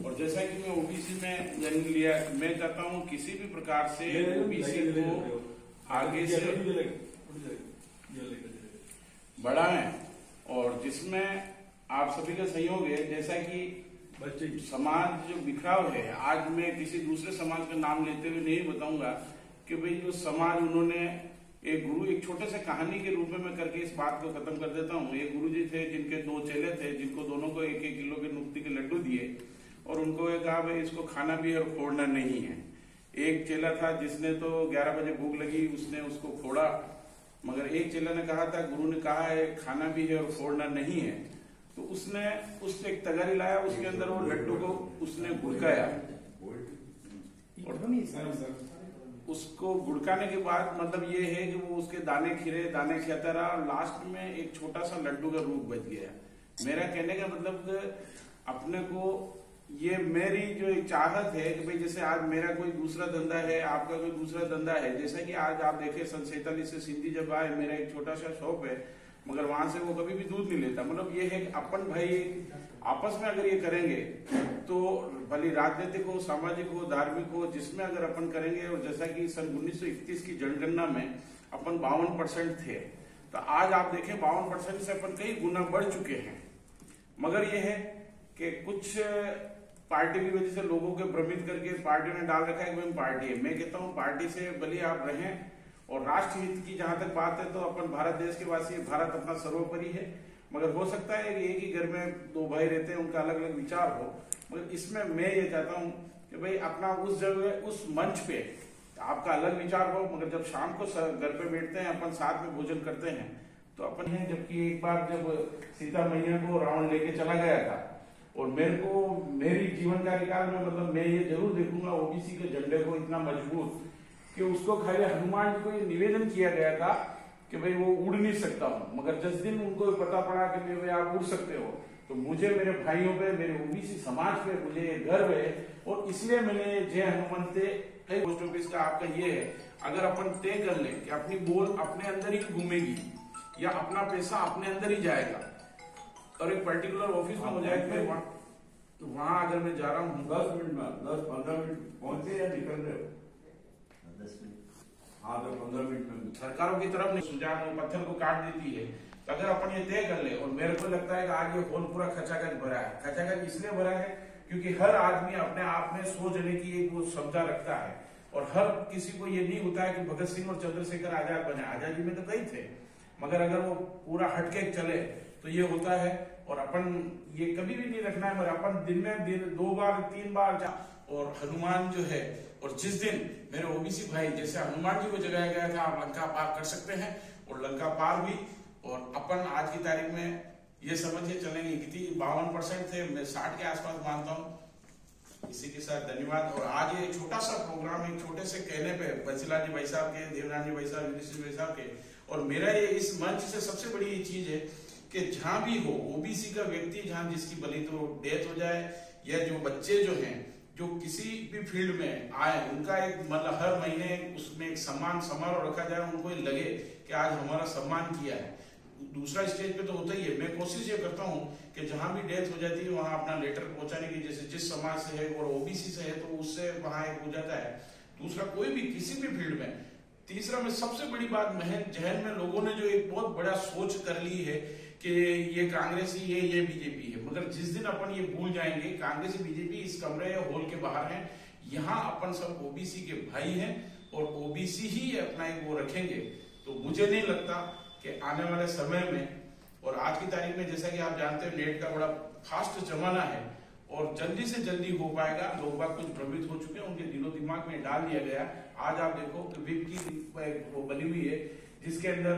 और जैसा कि मैं ओबीसी में जन्म लिया, मैं चाहता हूँ किसी भी प्रकार से ओबीसी को आगे से बढ़ाएं और जिसमें आप सभी का सहयोग है। जैसा कि समाज जो बिखराव है, आज मैं किसी दूसरे समाज का नाम लेते हुए नहीं बताऊंगा कि भाई जो समाज उन्होंने एक गुरु, एक छोटे से कहानी के रूप में मैं करके इस बात को खत्म कर देता हूँ। एक गुरु जी थे जिनके 2 चेले थे, जिनको दोनों को 1-1 किलो के नुक्ती के लड्डू दिए और उनको ये कहा भाई इसको खाना भी है और फोड़ना नहीं है। एक चेला था जिसने तो 11 बजे भूख लगी, उसने उसको फोड़ा, मगर एक चेला ने कहा था, गुरु ने कहा है खाना भी है और फोड़ना नहीं है, तो उसने एक तगारी लाया, उसके अंदर वो लड्डू को उसने गुड़काया। उसको गुड़काने के बाद मतलब ये है कि वो उसके दाने खाता रहा और लास्ट में एक छोटा सा लड्डू का रूप बच गया। मेरा कहने का मतलब अपने को ये मेरी जो एक चाहत है कि भाई जैसे आज मेरा कोई दूसरा धंधा है, आपका कोई दूसरा धंधा है, जैसा कि आज आप देखें सन 47 से सिंधी जब आए, मेरा एक छोटा सा शॉप है, मगर वहां से वो कभी भी दूध नहीं लेता। मतलब ये है कि अपन भाई आपस में अगर ये करेंगे तो भले राजनीतिक हो, सामाजिक हो, धार्मिक हो, जिसमें अगर अपन करेंगे। और जैसा कि सन 1931 की जनगणना में अपन 52% थे, तो आज आप देखें 52% से अपन कई गुना बढ़ चुके हैं। मगर ये है कि कुछ पार्टी की वजह से लोगों के भ्रमित करके पार्टी ने डाल रखा है कि पार्टी है। मैं कहता हूँ पार्टी से भले आप रहें, और राष्ट्र हित की जहां तक बात है तो अपन भारत देश के वासी, भारत अपना सर्वोपरि है। मगर हो सकता है कि एक ही घर में 2 भाई रहते हैं, उनका अलग अलग विचार हो, मगर इसमें मैं ये चाहता हूं कि भाई अपना उस जगह, उस मंच पे आपका अलग विचार हो, मगर जब शाम को घर पे बैठते हैं अपन साथ में भोजन करते हैं तो अपन है। जबकि एक बार जब सीता मैया को रावण लेके चला गया था, और मेरे को मेरी जीवन कार्यकाल में मतलब मैं ये जरूर देखूंगा ओबीसी के झंडे को इतना मजबूत कि उसको खाली हनुमान जी को ये निवेदन किया गया था कि भाई वो उड़ नहीं सकता हूं, मगर जिस दिन उनको पता पड़ा कि भाई आप उड़ सकते हो, तो मुझे मेरे भाइयों पे, मेरे ओबीसी समाज पे मुझे गर्व है। और इसलिए मैंने जय हनुमंते पोस्ट ऑफिस का आपका ये है, अगर अपन तय कर लें कि अपनी बोल अपने अंदर ही घूमेगी या अपना पैसा अपने अंदर ही जाएगा और एक पर्टिकुलर ऑफिस में हो जाएगा, तो वहां अगर मैं जा रहा हूँ 10 मिनट में 10-15 मिनट पहुंचे या निकल रहे हो, 10 मिनट, हाँ तो 15 मिनट में सरकारों की तरफ नहीं सुझाव पत्थर को काट देती है। तो अगर अपन ये तय कर ले, और मेरे को लगता है कि आज ये हॉल पूरा खचाखच भरा है। खचाखच इसलिए भरा है क्योंकि हर आदमी अपने आप में 100 जने की एक वो क्षमता रखता है, और हर किसी को ये नहीं होता है कि भगत सिंह और चंद्रशेखर आजाद बने। आजादी में तो कई थे, मगर अगर वो पूरा हटके चले तो ये होता है। और अपन ये कभी भी नहीं रखना है, मगर अपन दिन में 2 बार 3 बार और हनुमान जो है, और जिस दिन मेरे ओबीसी भाई जैसे हनुमान जी को जगाया गया था, आप लंका पार कर सकते हैं, और लंका पार भी। और अपन आज की तारीख में ये समझिए चलेंगे कि 52% थे, मैं 60 के आसपास मानता हूँ। इसी के साथ धन्यवाद। और आज ये छोटा सा प्रोग्राम एक छोटे से कहने पे बंसीलाल जी भाई साहब के, देवनाथ जी भाई साहब, युधिष्ठिर भाई साहब के, और मेरा ये इस मंच से सबसे बड़ी ये चीज है कि जहां भी हो ओबीसी का व्यक्ति, जहां जिसकी भले तो डेथ हो जाए, या जो बच्चे जो हैं जो किसी भी फील्ड में आए, उनका एक मतलब हर महीने उसमें एक सम्मान समारोह रखा जाए, उनको लगे कि आज हमारा सम्मान किया है। दूसरा स्टेज पे तो होता ही है, मैं कोशिश ये करता हूँ कि जहां भी डेथ हो जाती है वहां अपना लेटर पहुंचाने की, जैसे जिस समाज से है और ओबीसी से है तो उससे वहां एक हो जाता है। दूसरा कोई भी किसी भी फील्ड में। तीसरा में सबसे बड़ी बात, जहन में लोगों ने जो एक बहुत बड़ा सोच कर ली है कि ये कांग्रेसी है, ये बीजेपी है, मगर जिस दिन अपन ये भूल जाएंगे कांग्रेसी बीजेपी इस कमरे या हॉल के बाहर हैं, यहाँ अपन सब ओबीसी के भाई हैं और ओबीसी ही अपना एक वो रखेंगे। तो मुझे नहीं लगता कि आने वाले समय में, और आज की तारीख में जैसा कि आप जानते हैं नेट का बड़ा फास्ट जमाना है और जल्दी से जल्दी हो पाएगा। लोग बात कुछ भ्रमित हो चुके हैं, उनके दिलो दिमाग में डाल दिया गया। आज आप देखो कि विप की वो बनी हुई है जिसके अंदर